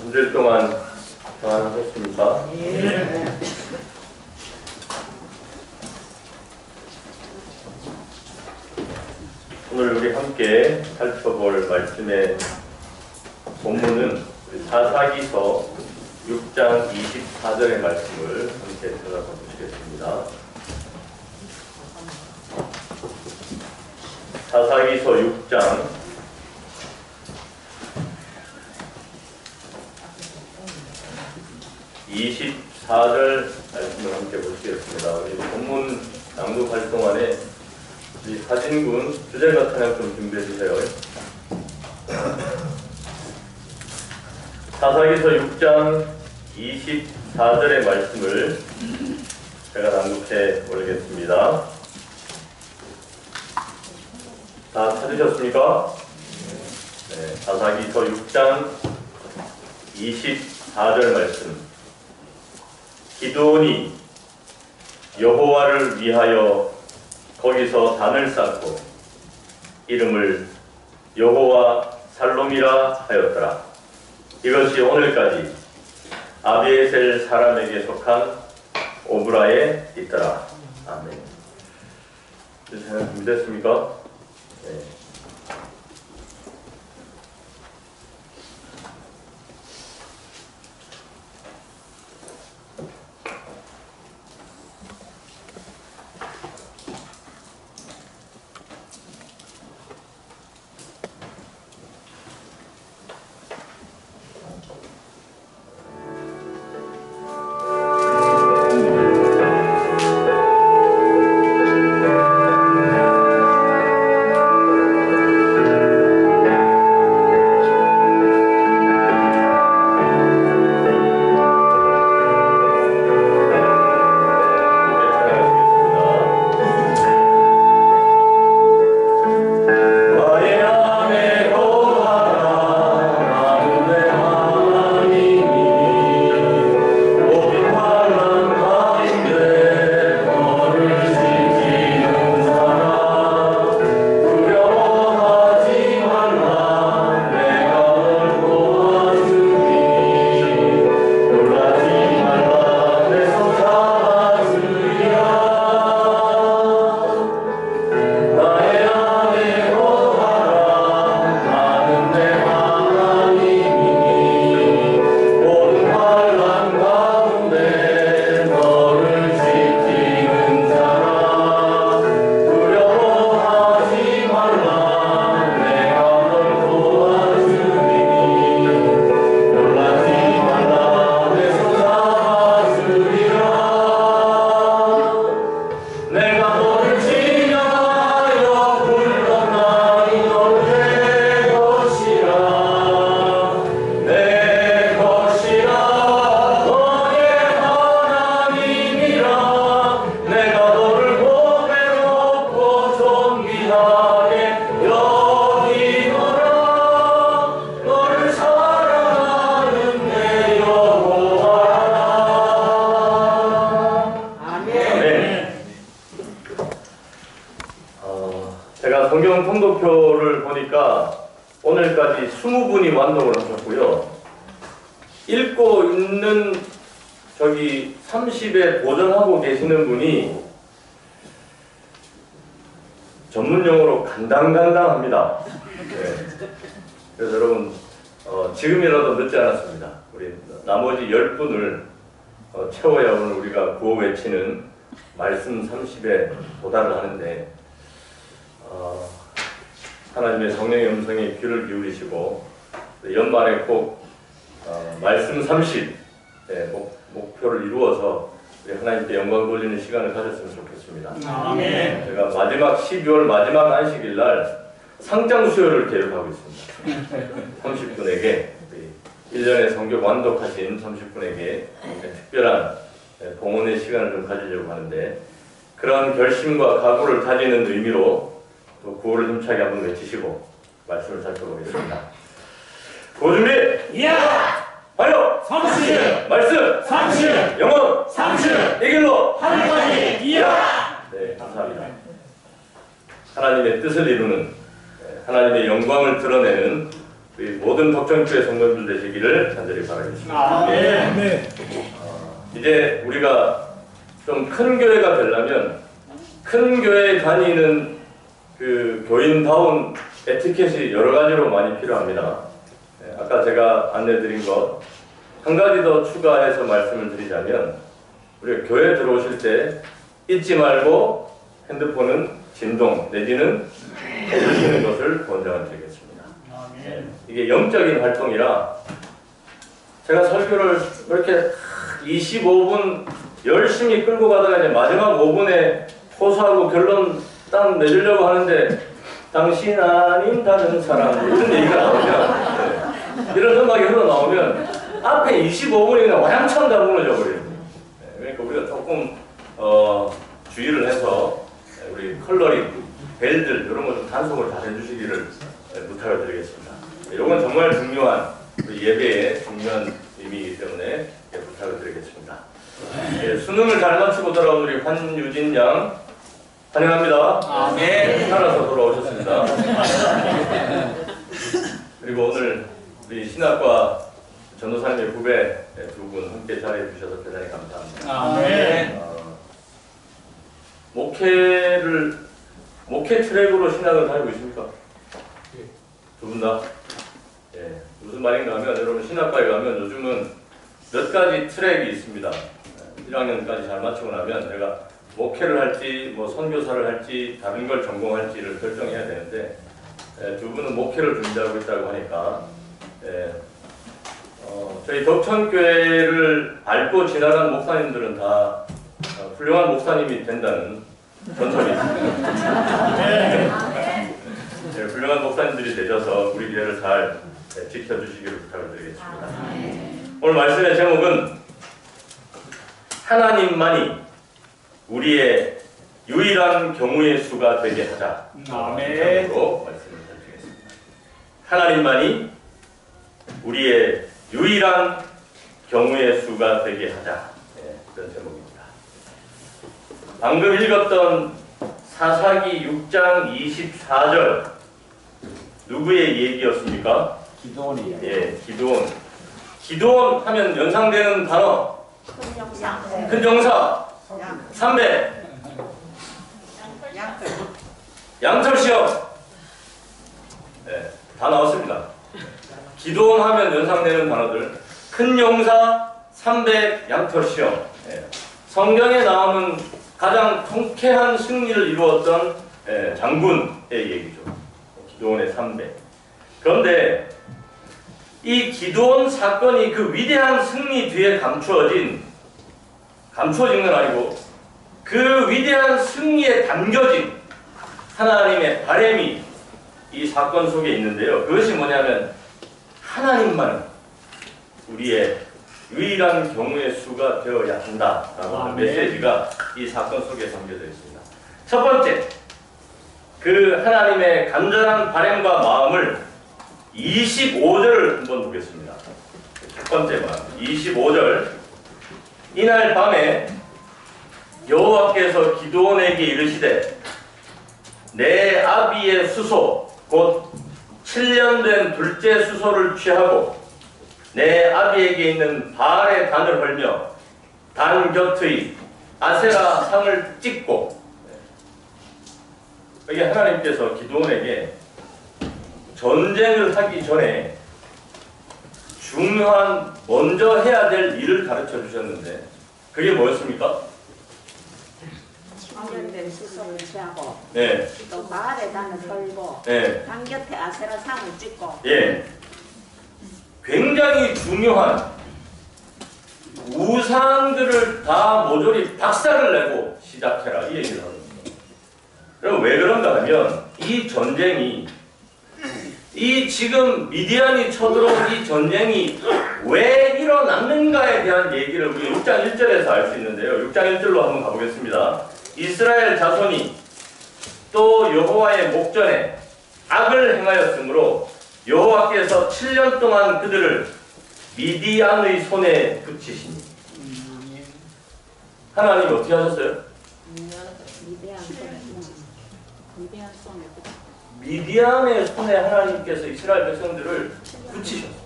한 주일 동안 평안하셨습니까? 예. 오늘 우리 함께 살펴볼 말씀의 본문은 사사기서 6장 24절의 말씀을 함께 들어가 보시겠습니다. 사사기서 6장 24절 말씀을 함께 보시겠습니다. 우리 본문 낭독할 동안에 우리 하진군 주제가 찬양 좀 준비해 주세요. 사사기서 6장 24절의 말씀을 제가 낭독해 올리겠습니다. 다 찾으셨습니까? 네, 사사기서 6장 24절 말씀. 기드온이 여호와를 위하여 거기서 단을 쌓고 이름을 여호와 살롬이라 하였더라. 이것이 오늘까지 아비에셀 사람에게 속한 오브라에 있더라. 아멘. 준비됐습니까? 네. 제가 성경 통독표를 보니까 오늘까지 20분이 완독을 하셨고요. 읽고 있는 저기 30에 보정하고 계시는 분이 전문용어로 간당간당합니다. 네. 그래서 여러분 지금이라도 늦지 않았습니다. 우리 나머지 10분을 채워야 오늘 우리가 구호 외치는 말씀 30에 도달을 하는데 하나님의 성령의 음성에 귀를 기울이시고 연말에 꼭 말씀 30 목표를 이루어서 우리 하나님께 영광 돌리는 시간을 가졌으면 좋겠습니다. 아멘. 제가 마지막 12월 마지막 안식일 날 상장 수요를 계획하고 있습니다. 30분에게 1년의 성경 완독하신 30분에게 특별한 봉헌의 시간을 좀 가지려고 하는데 그런 결심과 각오를 다지는 의미로 또 구호를 힘차게 한번 외치시고 말씀을 살펴보겠습니다. 구호 준비! 야! 하여! 30! 말씀! 30! 영원! 30! 이 길로! 하늘까지! 이야! 네, 감사합니다. 하나님의 뜻을 이루는 하나님의 영광을 드러내는 우리 모든 덕천교회 성도님들 되시기를 간절히 바라겠습니다. 네. 이제 우리가 좀 큰 교회가 되려면 큰 교회에 다니는 그 교인다운 에티켓이 여러 가지로 많이 필요합니다. 아까 제가 안내드린 것 한 가지 더 추가해서 말씀을 드리자면 우리가 교회에 들어오실 때 잊지 말고 핸드폰은 진동 내지는 해주시는 것을 권장을 드리겠습니다. 이게 영적인 활동이라 제가 설교를 이렇게 25분 열심히 끌고 가다가 이제 마지막 5분에 호소하고 결론 딱 내주려고 하는데 당신 아닌 다른 사람 이런 얘기가 나오면 이런 음악이 흘러나오면 앞에 25분이 그냥 와장창 다 무너져 버려요. 그러니까 우리가 조금 주의를 해서 우리 컬러링, 벨들 이런 거 좀 단속을 잘 해주시기를 부탁을 드리겠습니다. 이건 정말 중요한 우리 예배의 중요한 의미이기 때문에 부탁을 드리겠습니다. 수능을 잘 마치고 돌아온 우리 환유진 양 환영합니다. 살아서 돌아오셨습니다. 그리고 오늘 우리 신학과 전도사님의 후배 두 분 함께 자리해 주셔서 대단히 감사합니다. 목회 트랙으로 신학을 다니고 있습니까? 두 분 다? 예. 무슨 말인가 하면 여러분 신학과에 가면 요즘은 몇 가지 트랙이 있습니다. 1학년까지 잘 마치고 나면 내가 목회를 할지 뭐 선교사를 할지 다른 걸 전공할지를 결정해야 되는데 두 분은 목회를 준비하고 있다고 하니까 저희 덕천교회를 밟고 지나간 목사님들은 다 훌륭한 목사님이 된다는 전설이 있습니다. 훌륭한 목사님들이 되셔서 우리 교회를 잘 지켜주시기를 부탁을 드리겠습니다. 오늘 말씀의 제목은 하나님만이 우리의 유일한 경우의 수가 되게 하자. 제목으로 말씀을 드리겠습니다. 하나님만이 우리의 유일한 경우의 수가 되게 하자. 그런 제목입니다. 방금 읽었던 사사기 6장 24절 누구의 얘기였습니까? 기도원이에요. 예, 기도원. 기도원 하면 연상되는 단어 큰 정사 3배 양털 시험. 네, 다 나왔습니다. 기도원 하면 연상되는 단어들 큰 용사 300 양털 시험. 네, 성경에 나오는 가장 통쾌한 승리를 이루었던 장군의 얘기죠. 기도원의 300. 그런데 이 기도원 사건이 그 위대한 승리 뒤에 감추어진 건 아니고 그 위대한 승리에 담겨진 하나님의 바람이 이 사건 속에 있는데요. 그것이 뭐냐면 하나님만 우리의 유일한 경우의 수가 되어야 한다라고 하는 메시지가 이 사건 속에 담겨져 있습니다. 첫 번째, 그 하나님의 간절한 바람과 마음을 25절을 한번 보겠습니다. 첫 번째 마음, 25절. 이날 밤에 여호와께서 기드온에게 이르시되 내 아비의 수소 곧 7년 된 둘째 수소를 취하고 내 아비에게 있는 바알의 단을 헐며 단 곁의 아세라 상을 찍고. 여기 하나님께서 기드온에게 전쟁을 하기 전에 중요한 먼저 해야 될 일을 가르쳐 주셨는데 그게 뭐였습니까? 7년 된 수소를 취하고 네. 또 바알의 단을 헐고 네. 단 곁에 아세라 상을 찍고. 예. 굉장히 중요한 우상들을 다 모조리 박살을 내고 시작해라 이 얘기를 합니다. 그럼 왜 그런가 하면 이 전쟁이 이 지금 미디안이 쳐들어온 이 전쟁이 왜 일어났는가에 대한 얘기를 우리 6장 1절에서 알 수 있는데요. 6장 1절로 한번 가보겠습니다. 이스라엘 자손이 또 여호와의 목전에 악을 행하였으므로 여호와께서 7년 동안 그들을 미디안의 손에 붙이시니. 하나님이 어떻게 하셨어요? 미디안 손에 붙이시고. 미디안 손에 붙이시고. 미디안의 손에 하나님께서 이스라엘 백성들을 붙이셨어요.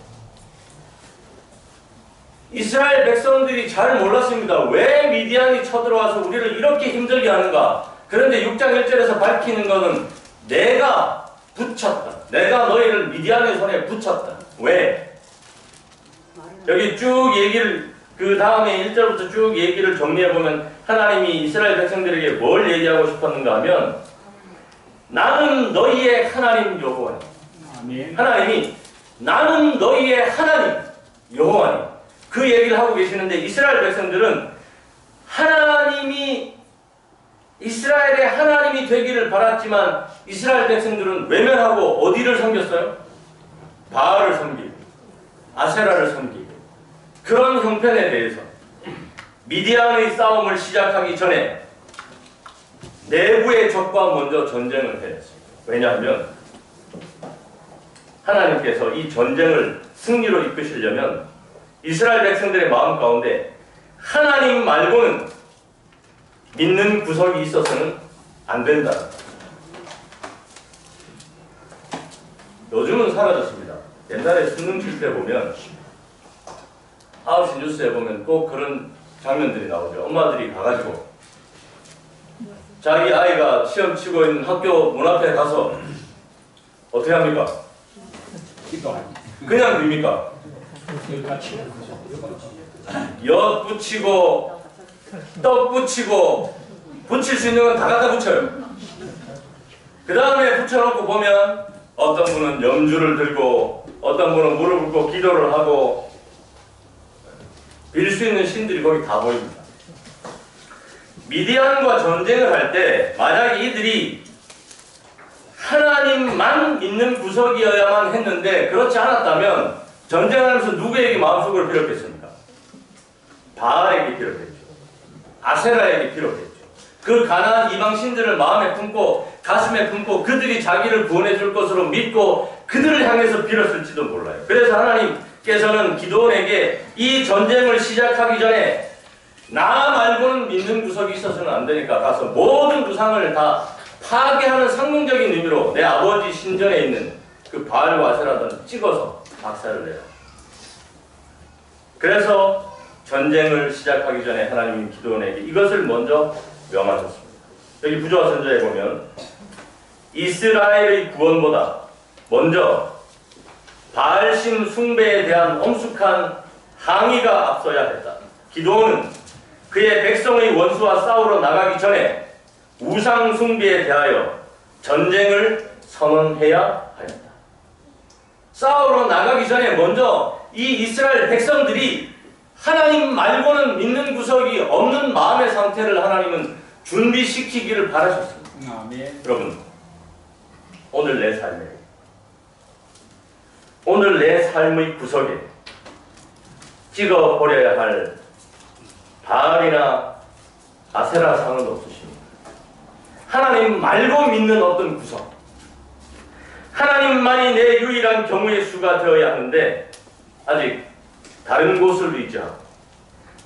이스라엘 백성들이 잘 몰랐습니다. 왜 미디안이 쳐들어와서 우리를 이렇게 힘들게 하는가? 그런데 6장 1절에서 밝히는 것은 내가 붙였다. 내가 너희를 미디안의 손에 붙였다. 왜? 여기 쭉 얘기를 그 다음에 1절부터 쭉 얘기를 정리해보면 하나님이 이스라엘 백성들에게 뭘 얘기하고 싶었는가 하면 나는 너희의 하나님 여호와니. 아멘. 하나님이 나는 너희의 하나님 여호와니. 그 얘기를 하고 계시는데 이스라엘 백성들은 하나님이 이스라엘의 하나님이 되기를 바랐지만 이스라엘 백성들은 외면하고 어디를 섬겼어요? 바알을 섬기고 아세라를 섬기고 그런 형편에 대해서 미디안의 싸움을 시작하기 전에 내부의 적과 먼저 전쟁을 해야 했습니다. 왜냐하면 하나님께서 이 전쟁을 승리로 이끄시려면 이스라엘 백성들의 마음 가운데 하나님 말고는 믿는 구석이 있어서는 안 된다. 요즘은 사라졌습니다. 옛날에 수능 칠 때 보면 9시 뉴스에 보면 꼭 그런 장면들이 나오죠. 엄마들이 가가지고 자기 아이가 시험 치고 있는 학교 문 앞에 가서 어떻게 합니까? 기도하니. 그냥 됩니까? 여기까지. 엿 붙이고 떡 붙이고 붙일 수 있는 건 다 갖다 붙여요. 그 다음에 붙여놓고 보면 어떤 분은 염주를 들고 어떤 분은 무릎을 꿇고 기도를 하고 빌 수 있는 신들이 거기 다 보입니다. 미디안과 전쟁을 할 때 만약에 이들이 하나님만 믿는 구석이어야만 했는데 그렇지 않았다면 전쟁하면서 누구에게 마음속으로 피력했습니까? 바알에게 피력했죠. 아세라에게 피력했죠. 그 가나안 이방 신들을 마음에 품고 가슴에 품고 그들이 자기를 구원해 줄 것으로 믿고 그들을 향해서 빌었을지도 몰라요. 그래서 하나님께서는 기드온에게 이 전쟁을 시작하기 전에 나 말고는 믿는 구석이 있어서는 안 되니까 가서 모든 우상을 다 파괴하는 상징적인 의미로 내 아버지 신전에 있는 그 바알과 아세라들을 찍어서 박살을 내라. 그래서 전쟁을 시작하기 전에 하나님이 기드온에게 이것을 먼저 명하셨습니다. 여기 부조화 선저에 보면 이스라엘의 구원보다 먼저 바알신 숭배에 대한 엄숙한 항의가 앞서야 했다. 기드온은 그의 백성의 원수와 싸우러 나가기 전에 우상 숭배에 대하여 전쟁을 선언해야 하였다. 싸우러 나가기 전에 먼저 이 이스라엘 백성들이 하나님 말고는 믿는 구석이 없는 마음의 상태를 하나님은 준비시키기를 바라셨습니다. 아멘. 여러분, 오늘 내 삶의 구석에 찍어버려야 할 바알이나 아세라 상은 없으십니다. 하나님 말고 믿는 어떤 구석, 하나님만이 내 유일한 경우의 수가 되어야 하는데 아직 다른 곳을 의지하고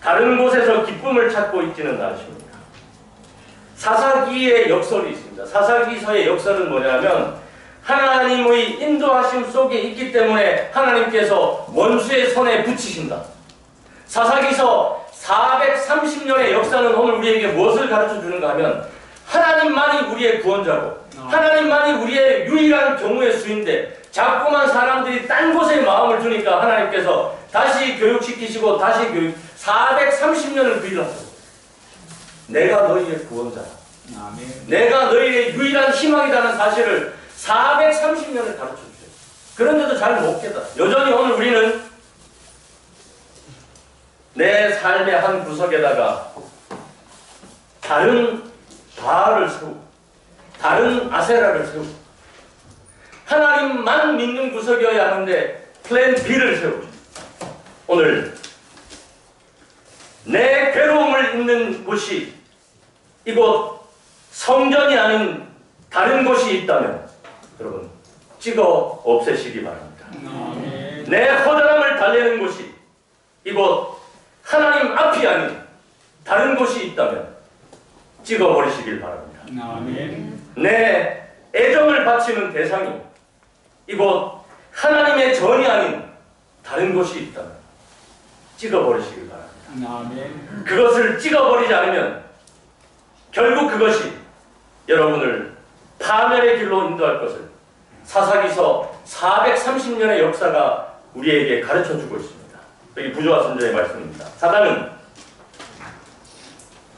다른 곳에서 기쁨을 찾고 있지는 않으십니다. 사사기의 역설이 있습니다. 사사기서의 역설은 뭐냐면 하나님의 인도하심 속에 있기 때문에 하나님께서 원수의 손에 붙이신다. 사사기서 430년의 역사는 오늘 우리에게 무엇을 가르쳐 주는가 하면 하나님만이 우리의 구원자고 하나님만이 우리의 유일한 경우의 수인데 자꾸만 사람들이 딴 곳에 마음을 주니까 하나님께서 다시 교육시키시고 다시 430년을 부일하셨어요. 내가 너희의 구원자야. 아멘. 내가 너희의 유일한 희망이라는 사실을 430년을 가르쳐 주세요. 그런데도 잘 못 깨달아. 여전히 오늘 우리는 내 삶의 한 구석에다가 다른 바알을 세우고 다른 아세라를 세우고 하나님만 믿는 구석이어야 하는데 플랜 B를 세우죠. 오늘 내 괴로움을 잊는 곳이 이곳 성전이 아닌 다른 곳이 있다면 여러분 찍어 없애시기 바랍니다. 아멘. 내 허전함을 달래는 곳이 이곳 하나님 앞이 아닌 다른 곳이 있다면 찍어버리시길 바랍니다. 아멘. 내 애정을 바치는 대상이 이곳 하나님의 전이 아닌 다른 곳이 있다면 찍어버리시길 바랍니다. 아멘. 그것을 찍어버리지 않으면 결국 그것이 여러분을 파멸의 길로 인도할 것을 사사기서 430년의 역사가 우리에게 가르쳐주고 있습니다. 여기 부조와 선자의 말씀입니다. 사단은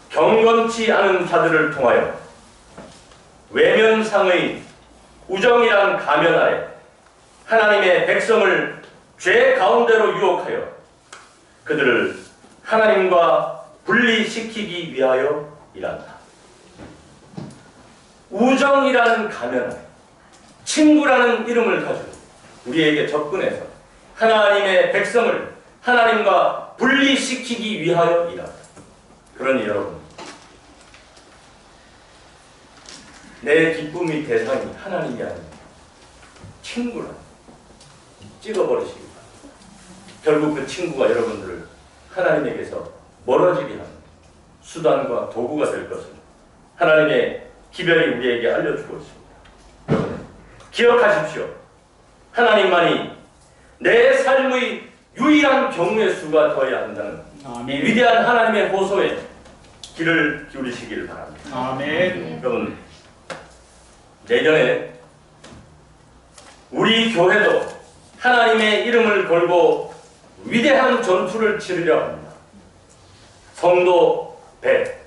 경건치 않은 자들을 통하여 외면상의 우정이란 가면 아래 하나님의 백성을 죄 가운데로 유혹하여 그들을 하나님과 분리시키기 위하여 일한다. 우정이라는 가면 아래 친구라는 이름을 가지고 우리에게 접근해서 하나님의 백성을 하나님과 분리시키기 위하여 일한다. 그러니 여러분, 내 기쁨의 대상이 하나님이 아니라 친구라 찍어버리시기 바랍니다. 결국 그 친구가 여러분들을 하나님에게서 멀어지게 하는 수단과 도구가 될 것을 하나님의 기별이 우리에게 알려주고 있습니다. 여러분, 기억하십시오. 하나님만이 내 삶의 유일한 경우의 수가 되어야 한다는 이 위대한 하나님의 호소에 귀를 기울이시길 바랍니다. 아멘. 여러분, 내년에 우리 교회도 하나님의 이름을 걸고 위대한 전투를 치르려 합니다. 성도 100.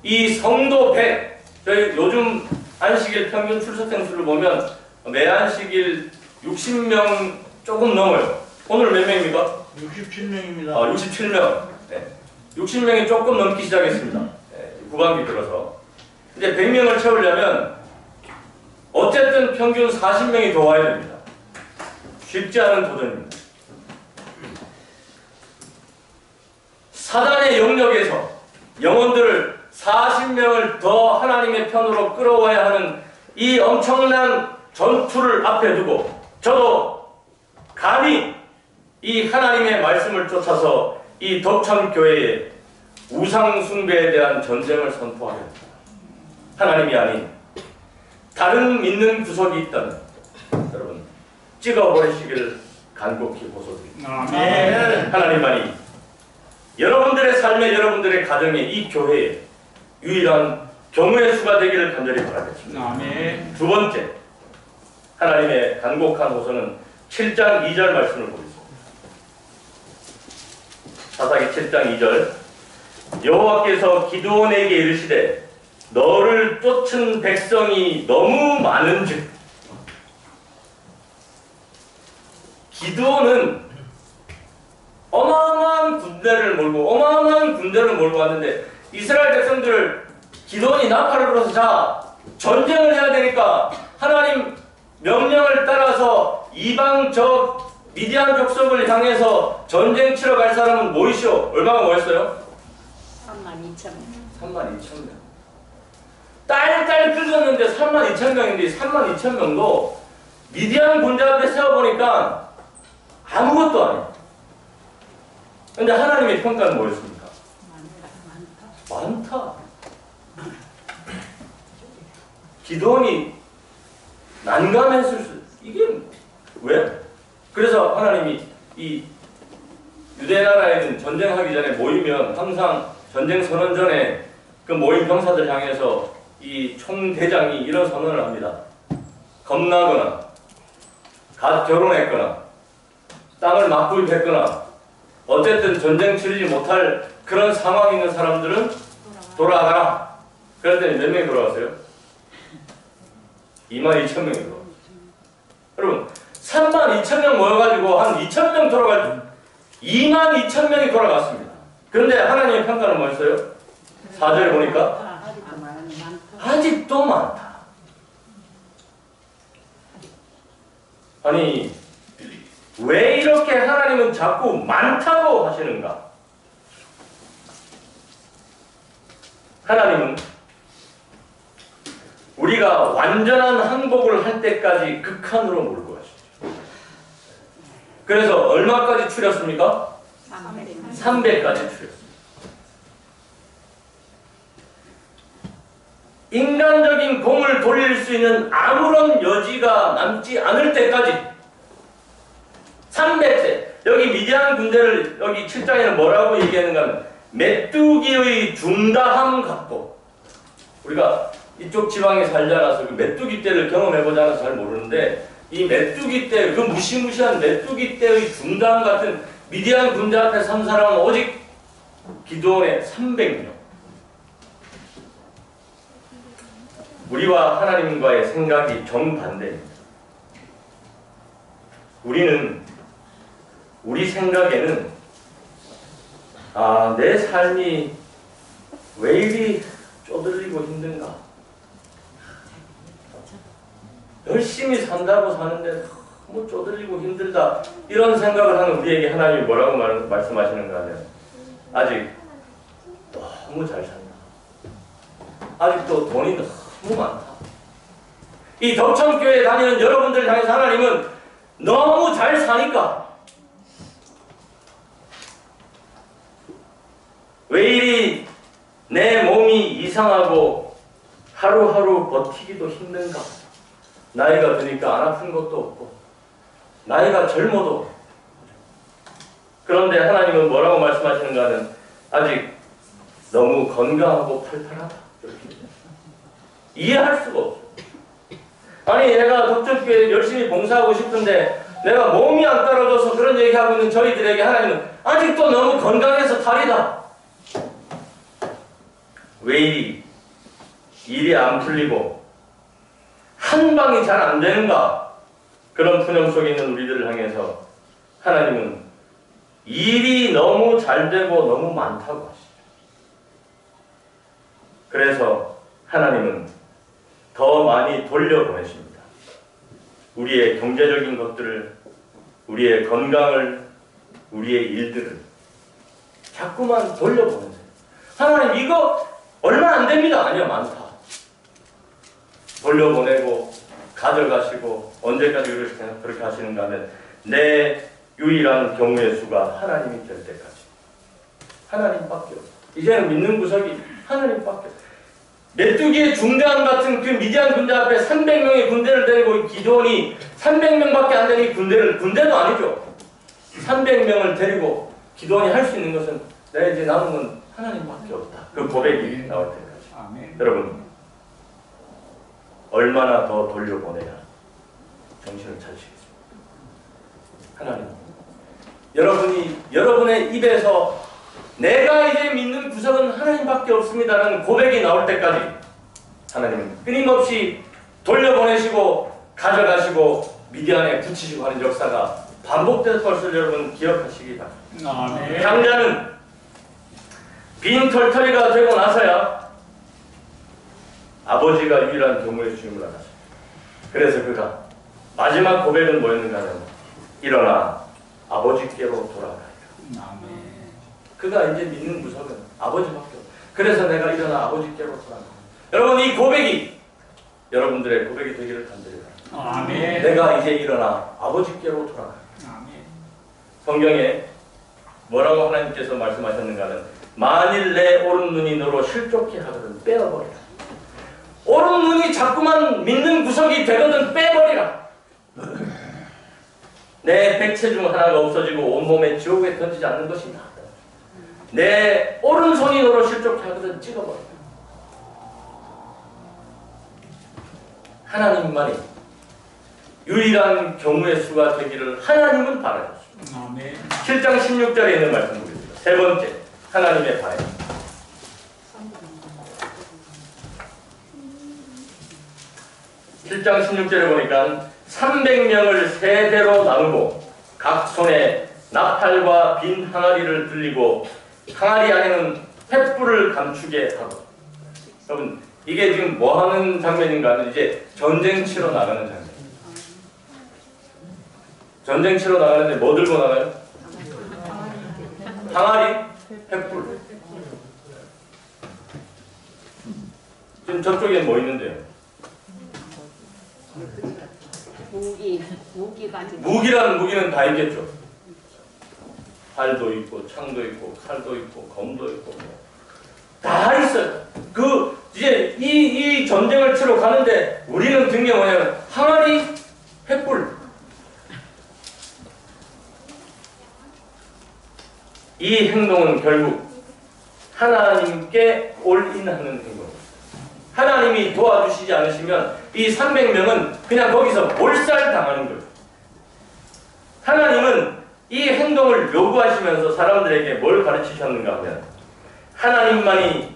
이 성도 100, 저희 요즘 안식일 평균 출석생 수를 보면 매 안식일 60명 조금 넘어요. 오늘 몇 명입니까? 67명입니다. 67명. 네. 60명이 조금 넘기 시작했습니다. 네, 후반기 들어서. 이제 100명을 채우려면 어쨌든 평균 40명이 더 와야 됩니다. 쉽지 않은 도전입니다. 사단의 영역에서 영혼들을 40명을 더 하나님의 편으로 끌어와야 하는 이 엄청난 전투를 앞에 두고 저도 감히 이 하나님의 말씀을 쫓아서 이 덕천교회의 우상숭배에 대한 전쟁을 선포하려 합니다. 하나님이 아닌 다른 믿는 구석이 있다면 여러분 찍어버리시기를 간곡히 호소드립니다. 아멘. 하나님만이 여러분들의 삶에 여러분들의 가정에 이 교회에 유일한 경우의 수가 되기를 간절히 바라겠습니다. 아멘. 두 번째, 하나님의 간곡한 호소는 7장 2절 말씀을 보겠습니다. 사사기 7장 2절, 여호와께서 기드온에게 이르시되 너를 쫓은 백성이 너무 많은즉. 기드온은 어마어마한 군대를 몰고 왔는데 이스라엘 백성들을 기드온이 나팔을 불어서 자 전쟁을 해야 되니까 하나님 명령을 따라서 이방 저 미디안 족속을 향해서 전쟁 치러 갈 사람은 모이시오. 얼마나 모였어요? 32,000명. 32,000명. 딸딸 끓였는데 32,000명인데 32,000명도 미디안 군대 앞에 세워보니까 아무것도 아니에요. 근데 하나님의 평가는 뭐였습니까? 많다. 기도원이 난감했을 수, 이게 왜? 그래서 하나님이 이 유대 나라에는 전쟁하기 전에 모이면 항상 전쟁 선언 전에 그 모인 병사들 향해서 이 총대장이 이런 선언을 합니다. 겁나거나 갓 결혼했거나 땅을 막구입했거나 어쨌든 전쟁 치르지 못할 그런 상황이 있는 사람들은 돌아가라. 그랬더니 몇 명이 돌아갔어요? 22,000명이 돌아갔어요. 여러분 32,000명 모여가지고 한 2,000명 돌아갈 22,000명이 돌아갔습니다. 그런데 하나님의 평가는 뭐였어요? 4절에 보니까 아직도 많다. 아니 왜 이렇게 하나님은 자꾸 많다고 하시는가? 하나님은 우리가 완전한 항복을 할 때까지 극한으로 몰고 가시죠. 그래서 얼마까지 추렸습니까? 300까지 추렸습니다. 인간적인 공을 돌릴 수 있는 아무런 여지가 남지 않을 때까지 300세 여기 미디안 군대를 여기 7장에는 뭐라고 얘기하는가 하면 메뚜기의 중다함 같고 우리가 이쪽 지방에 살지 않아서 그 메뚜기 떼를 경험해보지 않아서 잘 모르는데 이 메뚜기 떼, 그 무시무시한 메뚜기 떼의 중다함 같은 미디안 군대 앞에 선 사람은 오직 기드온의 300명. 우리와 하나님과의 생각이 정반대입니다. 우리 생각에는 내 삶이 왜 이리 쪼들리고 힘든가? 열심히 산다고 사는데 너무 쪼들리고 힘들다. 이런 생각을 하는 우리에게 하나님이 뭐라고 말씀하시는가 하면 아직 너무 잘 산다. 아직도 돈이 너무 많다. 이 덕천교회에 다니는 여러분들 향해서 하나님은 너무 잘 사니까 왜 이리 내 몸이 이상하고 하루하루 버티기도 힘든가? 나이가 드니까 안 아픈 것도 없고 나이가 젊어도 그런데 하나님은 뭐라고 말씀하시는가 하면 아직 너무 건강하고 팔팔하다. 이해할 수가 없어. 아니 내가 덕천교회에 열심히 봉사하고 싶은데 내가 몸이 안 따라줘서 그런 얘기하고 있는 저희들에게 하나님은 아직도 너무 건강해서 탈이다. 왜 일이 안 풀리고 한 방이 잘 안 되는가? 그런 푸념 속에 있는 우리들을 향해서 하나님은 일이 너무 잘 되고 너무 많다고 하시죠. 그래서 하나님은 더 많이 돌려보내십니다. 우리의 경제적인 것들을, 우리의 건강을, 우리의 일들을 자꾸만 돌려보내세요. 하나님 이거 얼마 안 됩니다. 아니요, 많다. 돌려보내고 가져가시고 언제까지 그렇게 하시는가 하면 내 유일한 경우의 수가 하나님이 될 때까지. 하나님밖에 없어. 이제는 믿는 구석이 하나님밖에 없어. 메뚜기의 중대함 같은 그 미디안 군대 앞에 300명의 군대를 데리고 기드온이 300명밖에 안 되는 이 군대도 아니죠. 300명을 데리고 기드온이 할 수 있는 것은 내 이제 남은 건 하나님밖에 없다. 그 고백이 나올 때까지. 아멘. 여러분 얼마나 더 돌려보내야 정신을 차리시겠습니까? 하나님, 여러분의 입에서 내가 이제 믿는 구석은 하나님밖에 없습니다라는 고백이 나올 때까지 하나님은 끊임없이 돌려보내시고 가져가시고 미디안에 붙이시고 하는 역사가 반복될 것을 여러분 기억하시기 바랍니다. 아멘. 강자는 빈 털터리가 되고 나서야 아버지가 유일한 경우의 주임을 알았습니다. 그래서 그가 마지막 고백은 뭐였는가 하면 일어나 아버지께로 돌아가리라. 아멘. 그가 이제 믿는 구석은 아버지밖에 없어요. 그래서 내가 일어나 아버지께로 돌아간다. 여러분 이 고백이 여러분들의 고백이 되기를 간절히 바랍니다. 아멘. 내가 이제 일어나 아버지께로 돌아간다. 아멘. 성경에 뭐라고 하나님께서 말씀하셨는가 하면 만일 내 오른 눈이 너로 실족해 하거든 빼어버리라. 오른 눈이 자꾸만 믿는 구석이 되거든 빼버리라. 내 백체 중 하나가 없어지고 온몸에 지옥에 던지지 않는 것이 나아. 내 오른손이 너로 실족해 하거든 찍어버려. 하나님만이 유일한 경우의 수가 되기를 하나님은 바라셨습니다. 아멘. 7장 16절에 있는 말씀 보겠습니다. 세 번째, 하나님의 바램. 7장 16절에 보니까 300명을 세 대로 나누고 각 손에 나팔과 빈 항아리를 들리고 항아리 안에는 횃불을 감추게 하고. 여러분 이게 지금 뭐 하는 장면인가 하면 이제 전쟁 치러 나가는 장면. 전쟁 치러 나가는데 뭐 들고 나가요? 항아리, 횃불. 지금 저쪽에 뭐 있는데요? 무기 가지고. 무기라는 무기는 다 있겠죠. 활도 있고 창도 있고 칼도 있고 검도 있고 다 있어요. 그 이제 이제 이 전쟁을 치러 가는데 우리는 등에 뭐냐면 항아리, 횃불. 이 행동은 결국 하나님께 올인하는 행동. 하나님이 도와주시지 않으시면 이 300명은 그냥 거기서 몰살당하는 거예요. 하나님은 이 행동을 요구하시면서 사람들에게 뭘 가르치셨는가 하면 하나님만이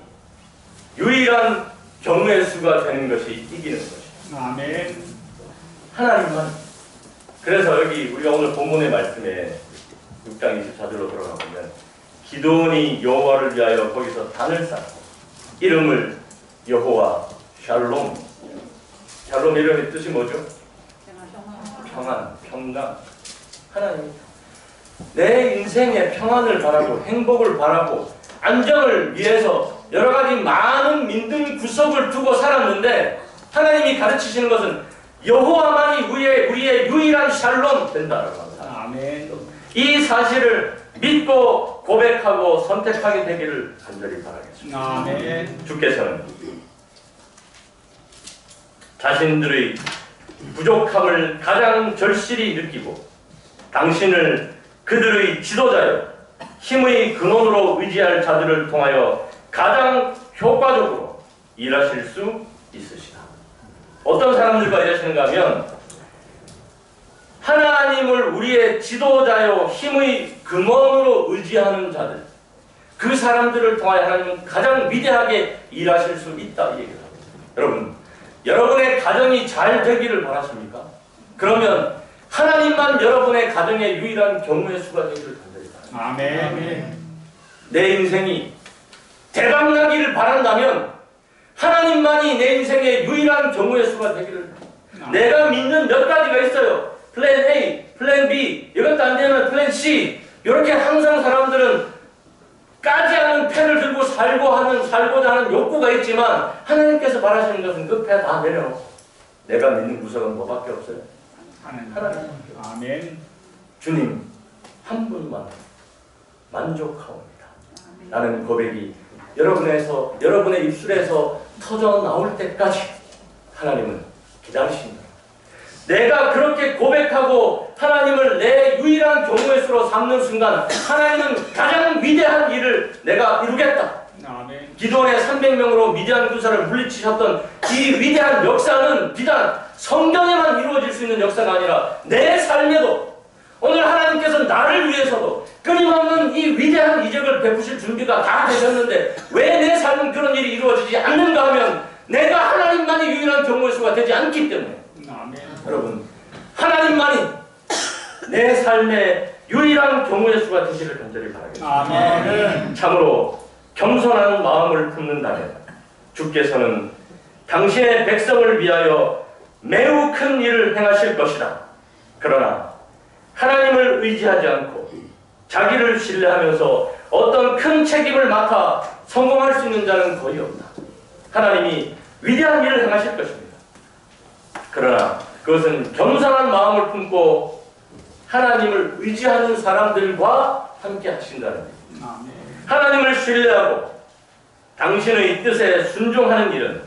유일한 경우의 수가 되는 것이 이기는 것이죠. 아멘. 하나님만. 그래서 여기 우리가 오늘 본문의 말씀에 6장 24절로 들어가 보면 기드온이 여호와를 위하여 거기서 단을 쌓고 이름을 여호와 샬롬. 샬롬 이름의 뜻이 뭐죠? 평안, 평강. 하나님, 내 인생의 평안을 바라고 행복을 바라고 안정을 위해서 여러 가지 많은 민등 구석을 두고 살았는데 하나님이 가르치시는 것은 여호와만이 우리의 유일한 샬롬 된다라고 합니다. 아멘. 이 사실을 믿고 고백하고 선택하게 되기를 간절히 바라겠습니다. 아멘. 주께서는 자신들의 부족함을 가장 절실히 느끼고 당신을 그들의 지도자여 힘의 근원으로 의지할 자들을 통하여 가장 효과적으로 일하실 수 있으시다. 어떤 사람들과 일하시는가 하면 하나님을 우리의 지도자여 힘의 근원으로 의지하는 자들, 그 사람들을 통하여 하나님은 가장 위대하게 일하실 수 있다 이 얘기를 합니다. 여러분, 여러분의 가정이 잘 되기를 바라십니까? 그러면 하나님만 여러분의 가정의 유일한 경우의 수가 되기를 간절히 바랍니다. 아멘. 내 인생이 대박나기를 바란다면 하나님만이 내 인생의 유일한 경우의 수가 되기를. 내가 믿는 몇 가지가 있어요. 플랜 A, 플랜 B, 이것도 안 되면 플랜 C. 이렇게 항상 사람들은 까지 않은 패를 들고 살고자 하는 욕구가 있지만 하나님께서 바라시는 것은 그 패 다 내려놓고 내가 믿는 구석은 뭐밖에 없어요? 하나님. 아멘. 주님 한 분만 만족하옵니다. 라는 고백이 여러분의 입술에서 터져 나올 때까지 하나님은 기다리신다. 내가 그렇게 고백하고 하나님을 내 유일한 경우의 수로 삼는 순간 하나님은 가장 위대한 일을 내가 이루겠다. 아멘. 기드온의 300명으로 미디안 군사를 물리치셨던 이 위대한 역사는 비단 성경에만 이루어질 수 있는 역사가 아니라 내 삶에도 오늘 하나님께서 나를 위해서도 끊임없는 이 위대한 이적을 베푸실 준비가 다 되셨는데 왜 내 삶은 그런 일이 이루어지지 않는가 하면 내가 하나님만이 유일한 경우의 수가 되지 않기 때문에. 아멘. 여러분, 하나님만이 내 삶의 유일한 경우의 수가 되시를 간절히 바라겠습니다. 아멘. 참으로 겸손한 마음을 품는다면 주께서는 당신의 백성을 위하여 매우 큰 일을 행하실 것이다. 그러나 하나님을 의지하지 않고 자기를 신뢰하면서 어떤 큰 책임을 맡아 성공할 수 있는 자는 거의 없다. 하나님이 위대한 일을 행하실 것입니다. 그러나 그것은 겸손한 마음을 품고 하나님을 의지하는 사람들과 함께 하신다는 것. 아멘. 하나님을 신뢰하고 당신의 뜻에 순종하는 일은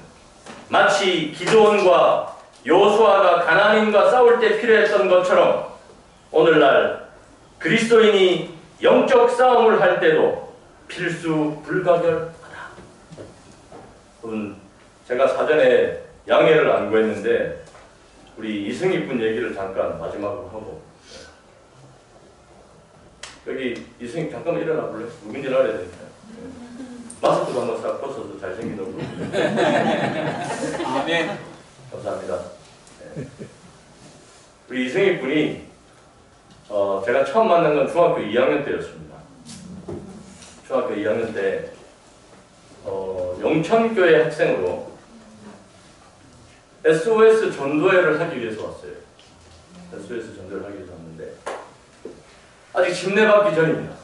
마치 기드온과 여호수아가 가나안인과 싸울 때 필요했던 것처럼 오늘날 그리스도인이 영적 싸움을 할 때도 필수 불가결하다. 여러분, 제가 사전에 양해를 안 구했는데 우리 이승희 군 얘기를 잠깐 마지막으로 하고, 여기 이승희 잠깐만 일어나 볼래? 누군지 알아야 되니까. 마스크도 한번 싹 벗어서 잘생긴 얼굴. 아멘. 감사합니다. 네. 우리 이승희 군이 제가 처음 만난 건 중학교 2학년 때였습니다. 중학교 2학년 때 영천교회 학생으로 SOS 전도회를 하기 위해서 왔어요. SOS 전도회를 하기 위해서 왔는데 아직 집례받기 전입니다.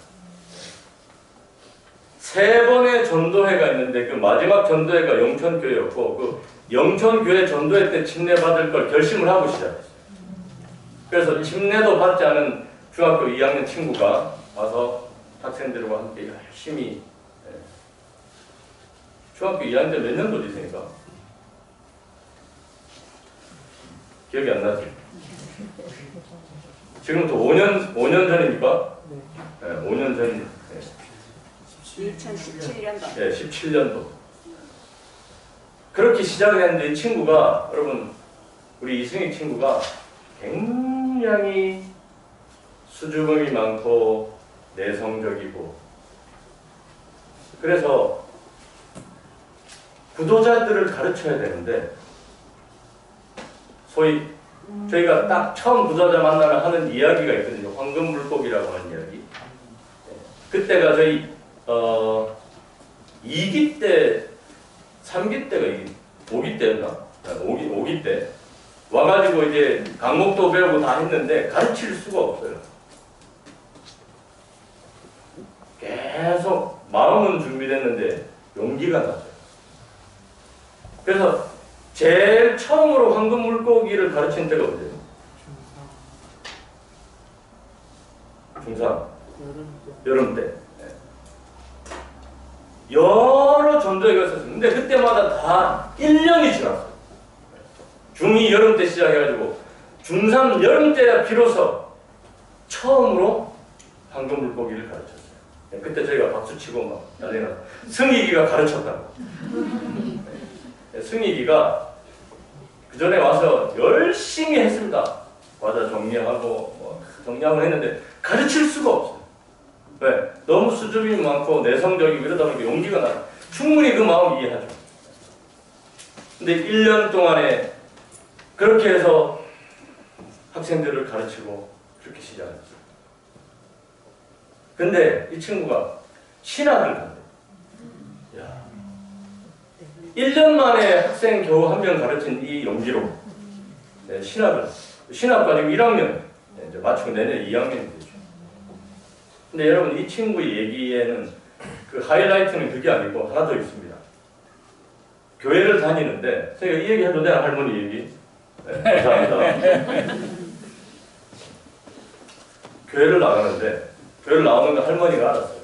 3번의 전도회가 있는데 그 마지막 전도회가 영천교회였고 그 영천교회 전도회 때 집례받을 걸 결심을 하고 시작했어요. 그래서 집례도 받지 않은 중학교 2학년 친구가 와서 학생들과 함께 열심히 중학교 2학년 때 몇 년도 되십니까? 기억이 안 나지? 지금부터 5년 전입니까? 네, 5년 전. 네. 2017년도. 네, 17년도. 그렇게 시작을 했는데 이 친구가, 여러분, 우리 이승희 친구가 굉장히 수줍음이 많고 내성적이고, 그래서 구도자들을 가르쳐야 되는데, 소위 저희가 딱 처음 구도자 만나면 하는 이야기가 있거든요. 황금 물고기라고 하는 이야기. 그때가 저희 2기 때, 3기 때가 5기 때였나? 5기 때 와가지고 이제 강목도 배우고 다 했는데 가르칠 수가 없어요. 계속 마음은 준비됐는데 용기가 나죠. 그래서 제일 처음으로 황금 물고기를 가르친 때가 언제예요? 중3. 여름 때. 네. 여러 전도회가 있었어요. 근데 그때마다 다 1년이 지났어요. 중2 여름 때 시작해가지고 중3 여름 때야 비로소 처음으로 황금 물고기를 가르쳤어요. 네. 그때 저희가 박수치고 막 난리 나서 승희기가 가르쳤다고. 네. 승희기가 그 전에 와서 열심히 했습니다. 과자 정리하고 뭐 정리하고 했는데 가르칠 수가 없어요. 왜? 너무 수줍음이 많고 내성적이고 이러다 보니까 용기가 나요. 충분히 그 마음 이해하죠. 근데 1년 동안에 그렇게 해서 학생들을 가르치고 그렇게 시작했어요. 근데 이 친구가 신학을 간대요. 1년 만에 학생 겨우 한 명 가르친 이 용기로 네, 신학 가지고 1학년 네, 이제 마치고 내년 2학년이 되죠. 근데 여러분 이 친구의 얘기에는 그 하이라이트는 그게 아니고 하나 더 있습니다. 교회를 다니는데 제가 이 얘기 해도 되나? 할머니 얘기? 네, 감사합니다. 교회를 나가는데 교회를 나오는 거 할머니가 알았어요.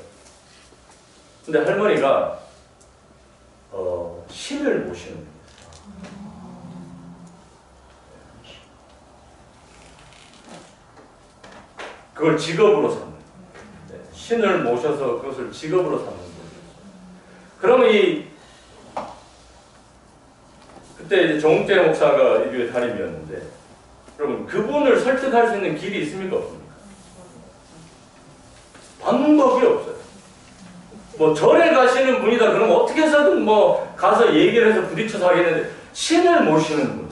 근데 할머니가 신을 모시는 거예요. 그걸 직업으로 삼는 거예요. 네, 신을 모셔서 그것을 직업으로 삼는 거예요. 그러면 그때 이제 정욱재 목사가 이 교회 담임이었는데, 여러분 그분을 설득할 수 있는 길이 있습니까? 없습니까? 방법이 없어요. 뭐 절에 가시는 분이다 그러면 어떻게 해서든 뭐 가서 얘기를 해서 부딪혀서 하겠는데 신을 모시는 분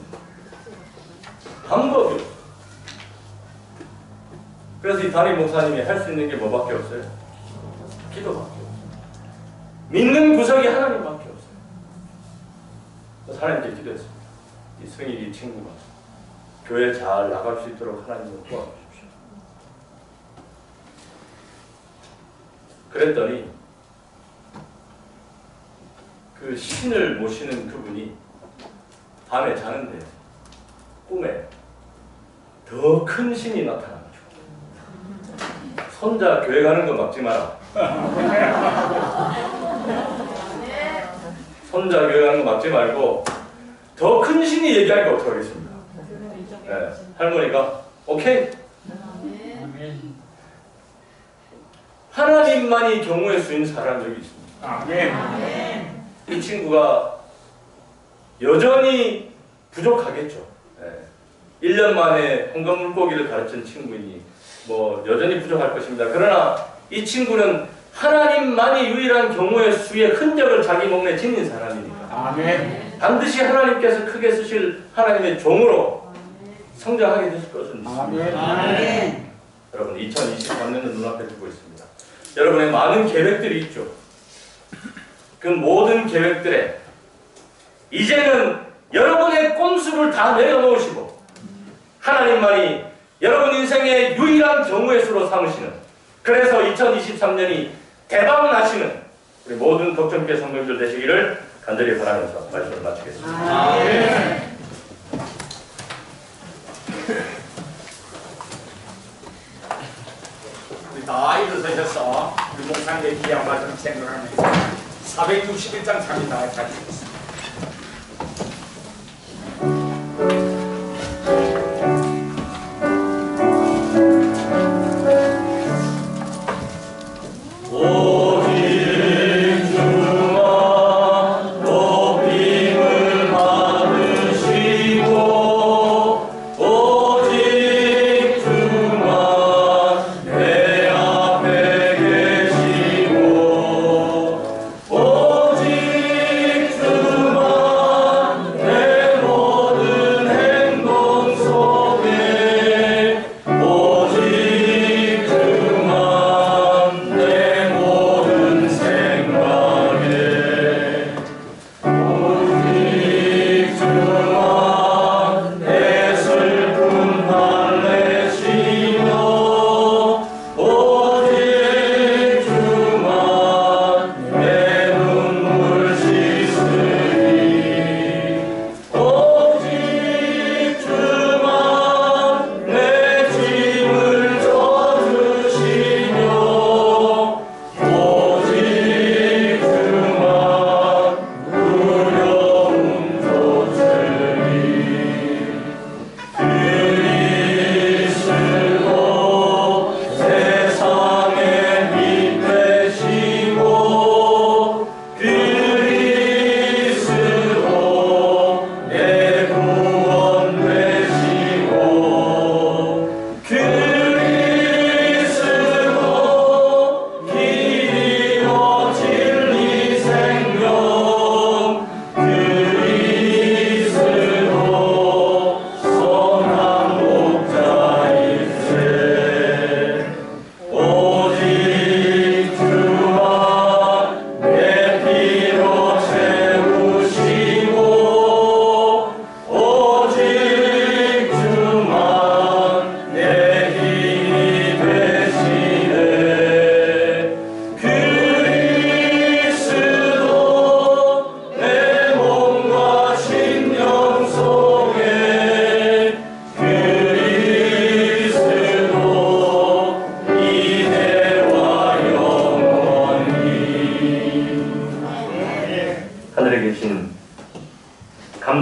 방법이 없어요. 그래서 이 담임 목사님이 할 수 있는 게 뭐밖에 없어요? 기도밖에 없어요. 믿는 구석이 하나님밖에 없어요. 하나님께 기도했습니다. 이 승희 친구가 교회 잘 나갈 수 있도록 하나님을 도와주십시오. 그랬더니 그 신을 모시는 그분이 밤에 자는데 꿈에 더 큰 신이 나타나죠. 손자 교회 가는 거 막지 마라. 손자 교회 가는 거 막지 말고 더 큰 신이 얘기하니까 어떡하겠습니까? 네, 할머니가 오케이. 하나님만이 경우의 수인 사람들이 있습니다. 아멘. 이 친구가 여전히 부족하겠죠. 네. 1년 만에 황금 물고기를 가르친 친구이니 뭐 여전히 부족할 것입니다. 그러나 이 친구는 하나님만이 유일한 경우의 수의 흔적을 자기 몸에 지닌 사람이니까 아멘. 반드시 하나님께서 크게 쓰실 하나님의 종으로 성장하게 되실 것을 믿습니다. 아멘. 아멘. 여러분 2023년을 눈앞에 두고 있습니다. 여러분의 많은 계획들이 있죠. 그 모든 계획들에 이제는 여러분의 꼼수를 다 내려놓으시고 하나님만이 여러분 인생의 유일한 경우의 수로 삼으시는, 그래서 2023년이 대박 나시는 우리 모든 덕정교회 성도님들 되시기를 간절히 바라면서 말씀을 마치겠습니다. 아멘. 우리 다 일어서셔서 우리 목사님의 귀한 말씀 생각하면서 461장 3이 다 가지고 있습니다.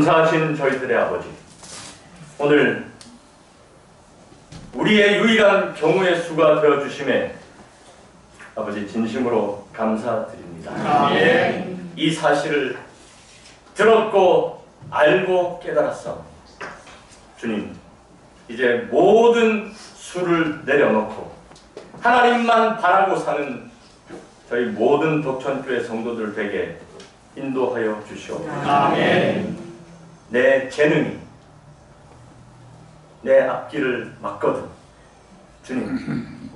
감사하신 저희들의 아버지, 오늘 우리의 유일한 경우의 수가 되어주심에 아버지 진심으로 감사드립니다. 아멘. 이 사실을 들었고 알고 깨달았어. 주님, 이제 모든 수를 내려놓고 하나님만 바라고 사는 저희 모든 덕천교회 성도들 되게 인도하여 주시옵소서. 아멘. 내 재능이 내 앞길을 막거든 주님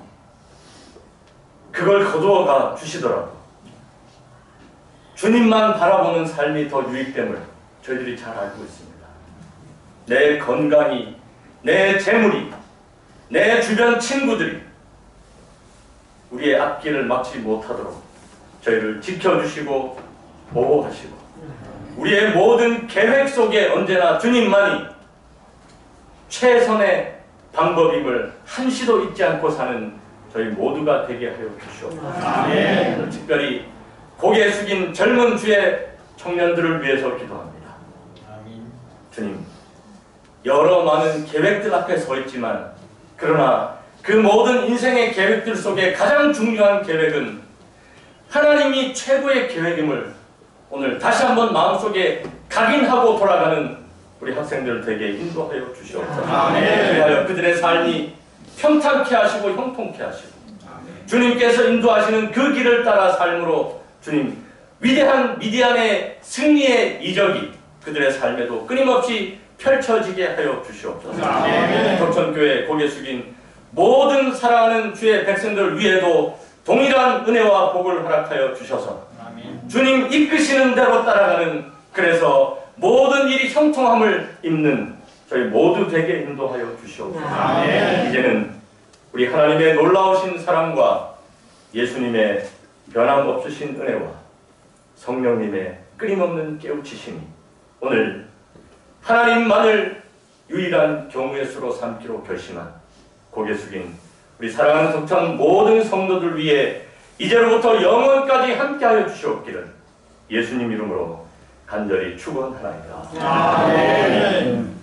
그걸 거두어가 주시더라도 주님만 바라보는 삶이 더 유익됨을 저희들이 잘 알고 있습니다. 내 건강이, 내 재물이, 내 주변 친구들이 우리의 앞길을 막지 못하도록 저희를 지켜주시고 보호하시고 우리의 모든 계획 속에 언제나 주님만이 최선의 방법임을 한시도 잊지 않고 사는 저희 모두가 되게 하여 주시옵소서. 아멘. 특별히 고개 숙인 젊은 주의 청년들을 위해서 기도합니다. 아멘. 주님, 여러 많은 계획들 앞에 서 있지만 그러나 그 모든 인생의 계획들 속에 가장 중요한 계획은 하나님이 최고의 계획임을 오늘 다시 한번 마음속에 각인하고 돌아가는 우리 학생들 되게 인도하여 주시옵소서. 아멘. 그리하여 그들의 삶이 평탄케 하시고 형통케 하시고 아멘. 주님께서 인도하시는 그 길을 따라 삶으로 주님 위대한 미디안의 승리의 이적이 그들의 삶에도 끊임없이 펼쳐지게 하여 주시옵소서. 아멘. 덕천교회 고개 숙인 모든 사랑하는 주의 백성들 위에도 동일한 은혜와 복을 허락하여 주셔서 아멘. 주님 이끄시는 대로 따라가는 그래서 모든 일이 형통함을 입는 저희 모두 되게 인도하여 주시옵소서. 아멘. 이제는 우리 하나님의 놀라우신 사랑과 예수님의 변함없으신 은혜와 성령님의 끊임없는 깨우치심이 오늘 하나님만을 유일한 경우의 수로 삼기로 결심한 고개 숙인 우리 사랑하는 덕천 모든 성도들 위해 이제로부터 영원까지 함께하여 주시옵기를 예수님 이름으로 간절히 축원하나이다. 아멘.